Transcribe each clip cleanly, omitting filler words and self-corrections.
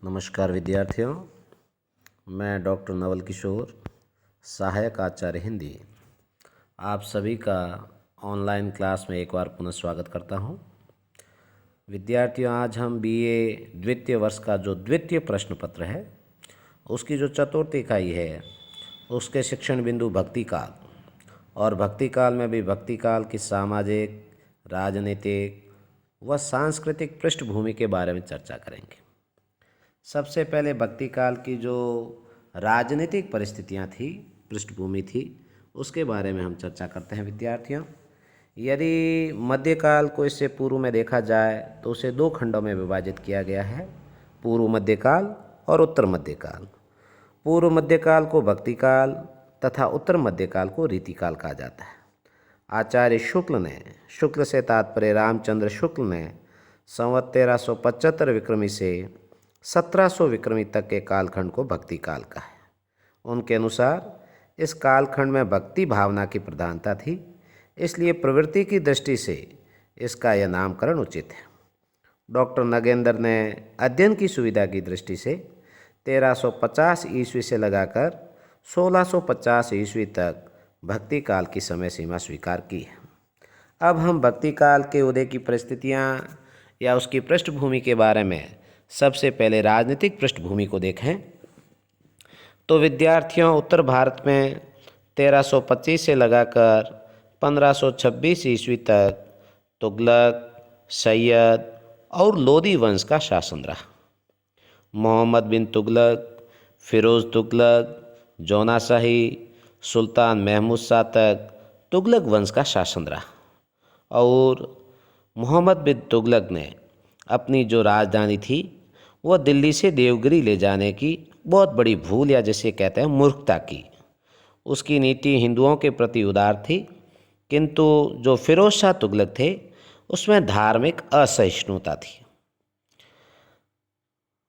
नमस्कार विद्यार्थियों, मैं डॉक्टर नवल किशोर, सहायक आचार्य हिंदी, आप सभी का ऑनलाइन क्लास में एक बार पुनः स्वागत करता हूं। विद्यार्थियों, आज हम बीए द्वितीय वर्ष का जो द्वितीय प्रश्न पत्र है उसकी जो चतुर्थ इकाई है उसके शिक्षण बिंदु भक्ति काल और भक्ति काल में भी भक्ति काल की सामाजिक, राजनीतिक व सांस्कृतिक पृष्ठभूमि के बारे में चर्चा करेंगे। सबसे पहले भक्ति काल की जो राजनीतिक परिस्थितियां थी, पृष्ठभूमि थी, उसके बारे में हम चर्चा करते हैं। विद्यार्थियों, यदि मध्यकाल को इससे पूर्व में देखा जाए तो उसे दो खंडों में विभाजित किया गया है, पूर्व मध्यकाल और उत्तर मध्यकाल। पूर्व मध्यकाल को भक्ति काल तथा उत्तर मध्यकाल को रीतिकाल कहा जाता है। आचार्य शुक्ल से तात्पर्य रामचंद्र शुक्ल ने संवत 1375 विक्रमी से 1700 विक्रमी तक के कालखंड को भक्ति काल कहा है। उनके अनुसार इस कालखंड में भक्ति भावना की प्रधानता थी, इसलिए प्रवृत्ति की दृष्टि से इसका यह नामकरण उचित है। डॉक्टर नगेंद्र ने अध्ययन की सुविधा की दृष्टि से 1350 ईस्वी से लगाकर 1650 ईस्वी तक भक्ति काल की समय सीमा स्वीकार की है। अब हम भक्ति काल के उदय की परिस्थितियाँ या उसकी पृष्ठभूमि के बारे में सबसे पहले राजनीतिक पृष्ठभूमि को देखें तो विद्यार्थियों, उत्तर भारत में 1325 से लगाकर 1526 ईस्वी तक तुगलक, सैयद और लोदी वंश का शासन रहा। मोहम्मद बिन तुगलक, फिरोज़ तुगलक, जौनाशाही, सुल्तान महमूद शाह तक तुगलक वंश का शासन रहा और मोहम्मद बिन तुगलक ने अपनी जो राजधानी थी वह दिल्ली से देवगिरी ले जाने की बहुत बड़ी भूल या जिसे कहते हैं मूर्खता की। उसकी नीति हिंदुओं के प्रति उदार थी, किंतु जो फिरोज शाह तुगलक थे उसमें धार्मिक असहिष्णुता थी।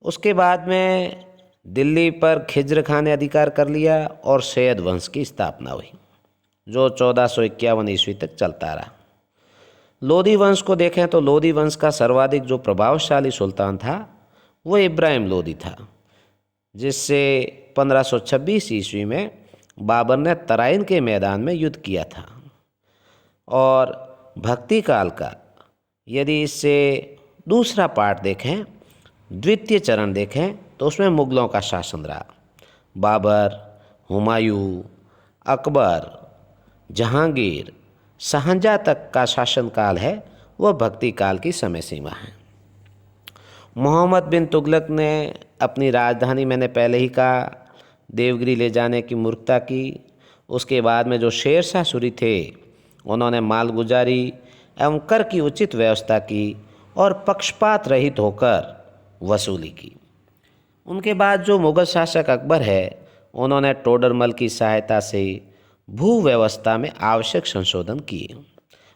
उसके बाद में दिल्ली पर खिज्र खान ने अधिकार कर लिया और सैयद वंश की स्थापना हुई जो 1451 ईस्वी तक चलता रहा। लोदी वंश को देखें तो लोदी वंश का सर्वाधिक जो प्रभावशाली सुल्तान था वो इब्राहिम लोदी था, जिससे 1526 ईस्वी में बाबर ने तराइन के मैदान में युद्ध किया था। और भक्ति काल का यदि इससे दूसरा पार्ट देखें, द्वितीय चरण देखें तो उसमें मुगलों का शासन रहा। बाबर, हुमायूं, अकबर, जहांगीर, शाहजहां तक का शासनकाल है वह भक्ति काल की समय सीमा है। मोहम्मद बिन तुगलक ने अपनी राजधानी, मैंने पहले ही कहा, देवगिरी ले जाने की मूर्खता की। उसके बाद में जो शेर शाह सूरी थे उन्होंने मालगुजारी एवं कर की उचित व्यवस्था की और पक्षपात रहित होकर वसूली की। उनके बाद जो मुगल शासक अकबर है उन्होंने टोडरमल की सहायता से भू व्यवस्था में आवश्यक संशोधन किए।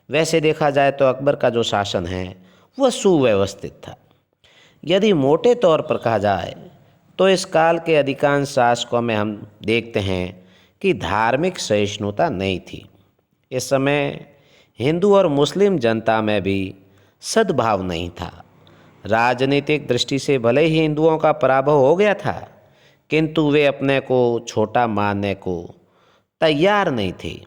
वैसे देखा जाए तो अकबर का जो शासन है वह सुव्यवस्थित था। यदि मोटे तौर पर कहा जाए तो इस काल के अधिकांश शासकों में हम देखते हैं कि धार्मिक सहिष्णुता नहीं थी। इस समय हिंदू और मुस्लिम जनता में भी सद्भाव नहीं था। राजनीतिक दृष्टि से भले ही हिंदुओं का पराभव हो गया था, किंतु वे अपने को छोटा मानने को तैयार नहीं थे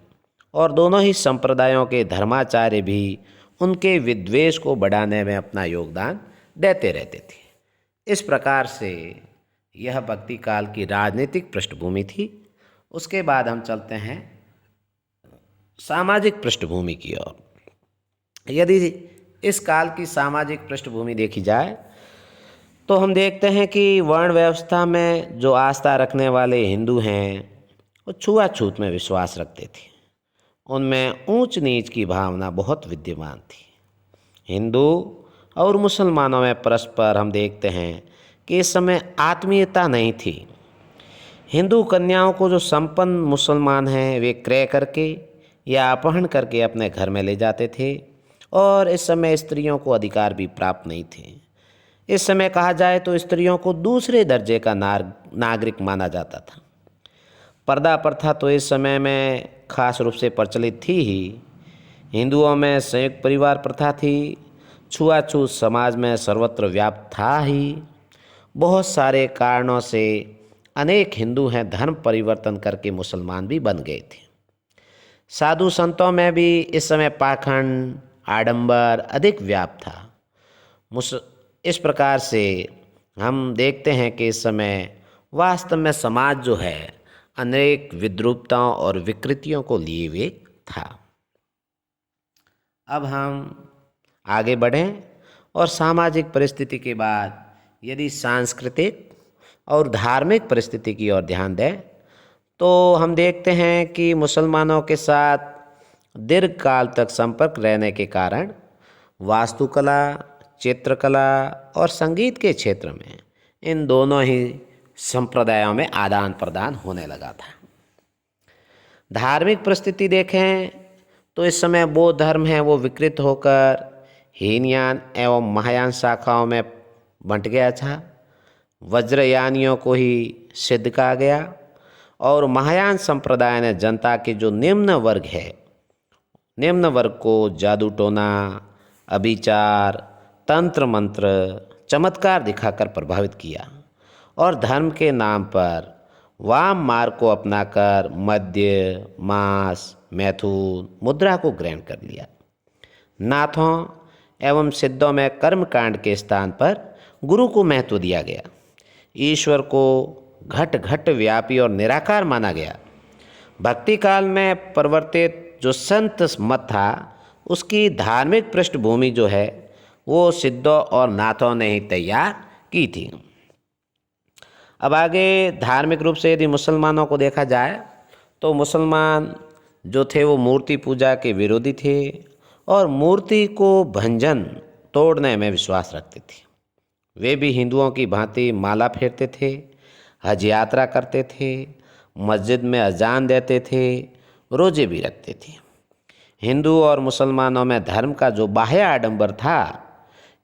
और दोनों ही संप्रदायों के धर्माचार्य भी उनके विद्वेष को बढ़ाने में अपना योगदान देते रहते थे। इस प्रकार से यह भक्ति काल की राजनीतिक पृष्ठभूमि थी। उसके बाद हम चलते हैं सामाजिक पृष्ठभूमि की ओर। यदि इस काल की सामाजिक पृष्ठभूमि देखी जाए तो हम देखते हैं कि वर्ण व्यवस्था में जो आस्था रखने वाले हिंदू हैं वो छुआछूत में विश्वास रखते थे। उनमें ऊंच नीच की भावना बहुत विद्यमान थी। हिंदू और मुसलमानों में परस्पर हम देखते हैं कि इस समय आत्मीयता नहीं थी। हिंदू कन्याओं को जो संपन्न मुसलमान हैं वे क्रय करके या अपहरण करके अपने घर में ले जाते थे और इस समय स्त्रियों को अधिकार भी प्राप्त नहीं थे। इस समय कहा जाए तो स्त्रियों को दूसरे दर्जे का नागरिक माना जाता था। पर्दा प्रथा तो इस समय में खास रूप से प्रचलित थी ही। हिंदुओं में संयुक्त परिवार प्रथा थी। छुआछूत समाज में सर्वत्र व्याप्त था ही। बहुत सारे कारणों से अनेक हिंदू हैं धर्म परिवर्तन करके मुसलमान भी बन गए थे। साधु संतों में भी इस समय पाखंड आडंबर अधिक व्याप्त था। इस प्रकार से हम देखते हैं कि इस समय वास्तव में समाज जो है अनेक विद्रूपताओं और विकृतियों को लिए हुए था। अब हम आगे बढ़ें और सामाजिक परिस्थिति के बाद यदि सांस्कृतिक और धार्मिक परिस्थिति की ओर ध्यान दें तो हम देखते हैं कि मुसलमानों के साथ दीर्घकाल तक संपर्क रहने के कारण वास्तुकला, चित्रकला और संगीत के क्षेत्र में इन दोनों ही संप्रदायों में आदान प्रदान होने लगा था। धार्मिक परिस्थिति देखें तो इस समय बौद्ध धर्म है वो विकृत होकर हीनयान एवं महायान शाखाओं में बंट गया था। वज्रयानियों को ही सिद्ध कहा गया और महायान संप्रदाय ने जनता के जो निम्न वर्ग को जादू टोना, अभिचार, तंत्र मंत्र, चमत्कार दिखाकर प्रभावित किया और धर्म के नाम पर वाम मार्ग को अपनाकर मद्य, मांस, मैथुन, मुद्रा को ग्रहण कर लिया। नाथों एवं सिद्धों में कर्मकांड के स्थान पर गुरु को महत्व दिया गया। ईश्वर को घट घट व्यापी और निराकार माना गया। भक्ति काल में परिवर्तित जो संत मत था उसकी धार्मिक पृष्ठभूमि जो है वो सिद्धों और नाथों ने ही तैयार की थी। अब आगे धार्मिक रूप से यदि मुसलमानों को देखा जाए तो मुसलमान जो थे वो मूर्ति पूजा के विरोधी थे और मूर्ति को भंजन तोड़ने में विश्वास रखते थे। वे भी हिंदुओं की भांति माला फेरते थे, हज यात्रा करते थे, मस्जिद में अजान देते थे, रोजे भी रखते थे। हिंदू और मुसलमानों में धर्म का जो बाह्य आडंबर था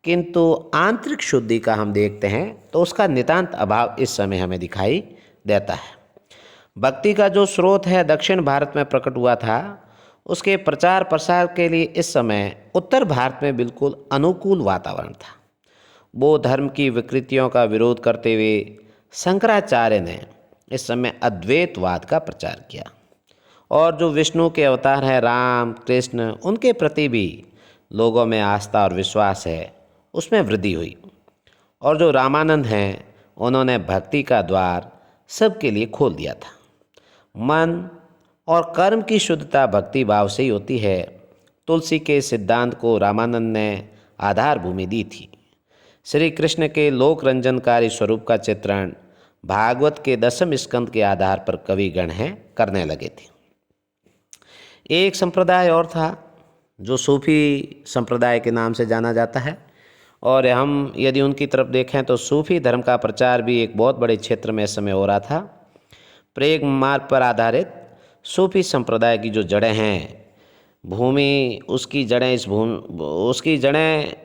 किंतु आंतरिक शुद्धि का हम देखते हैं तो उसका नितांत अभाव इस समय हमें दिखाई देता है। भक्ति का जो स्रोत है दक्षिण भारत में प्रकट हुआ था, उसके प्रचार प्रसार के लिए इस समय उत्तर भारत में बिल्कुल अनुकूल वातावरण था। बौद्ध धर्म की विकृतियों का विरोध करते हुए शंकराचार्य ने इस समय अद्वैतवाद का प्रचार किया और जो विष्णु के अवतार हैं राम, कृष्ण, उनके प्रति भी लोगों में आस्था और विश्वास है उसमें वृद्धि हुई। और जो रामानंद हैं उन्होंने भक्ति का द्वार सबके लिए खोल दिया था। मन और कर्म की शुद्धता भक्ति भाव से ही होती है। तुलसी के सिद्धांत को रामानंद ने आधार भूमि दी थी। श्री कृष्ण के लोक रंजनकारी स्वरूप का चित्रण भागवत के 10वें स्कंद के आधार पर कविगण हैं करने लगे थे। एक संप्रदाय और था जो सूफी संप्रदाय के नाम से जाना जाता है और हम यदि उनकी तरफ देखें तो सूफी धर्म का प्रचार भी एक बहुत बड़े क्षेत्र में इस समय हो रहा था। प्रेग मार्ग पर आधारित सूफी संप्रदाय की जो जड़ें हैं भूमि उसकी जड़ें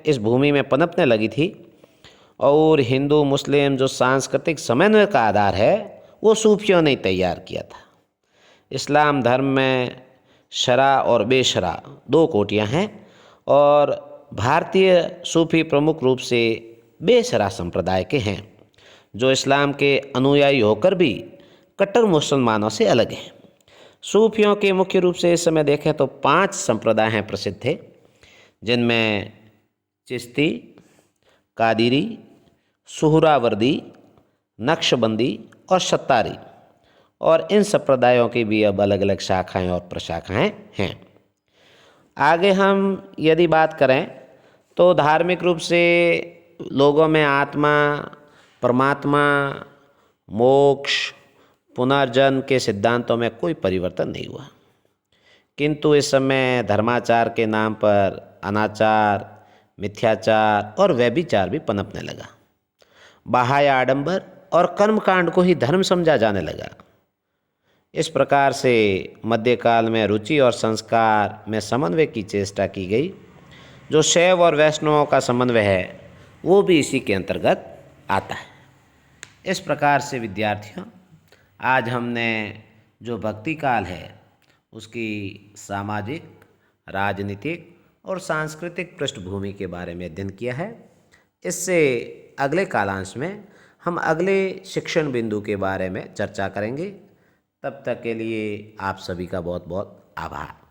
इस भूमि में पनपने लगी थी और हिंदू मुस्लिम जो सांस्कृतिक समन्वय का आधार है वो सूफियों ने तैयार किया था। इस्लाम धर्म में शरा और बेशरा 2 कोटियाँ हैं और भारतीय सूफी प्रमुख रूप से बेशरा संप्रदाय के हैं जो इस्लाम के अनुयायी होकर भी कट्टर मुसलमानों से अलग हैं। सूफियों के मुख्य रूप से इस समय देखें तो 5 संप्रदाय हैं प्रसिद्ध थे जिनमें चिश्ती, कादिरी, सुहरावर्दी, नक्शबंदी और सत्तारी और इन संप्रदायों की भी अब अलग अलग शाखाएं और प्रशाखाएं हैं। आगे हम यदि बात करें तो धार्मिक रूप से लोगों में आत्मा, परमात्मा, मोक्ष, पुनर्जन्म के सिद्धांतों में कोई परिवर्तन नहीं हुआ किंतु इस समय धर्माचार के नाम पर अनाचार, मिथ्याचार और व्यभिचार भी पनपने लगा। बाह्य आडंबर और कर्मकांड को ही धर्म समझा जाने लगा। इस प्रकार से मध्यकाल में रुचि और संस्कार में समन्वय की चेष्टा की गई। जो शैव और वैष्णवों का समन्वय है वो भी इसी के अंतर्गत आता है। इस प्रकार से विद्यार्थियों आज हमने जो भक्ति काल है उसकी सामाजिक, राजनीतिक और सांस्कृतिक पृष्ठभूमि के बारे में अध्ययन किया है। इससे अगले कालांश में हम अगले शिक्षण बिंदु के बारे में चर्चा करेंगे। तब तक के लिए आप सभी का बहुत बहुत आभार।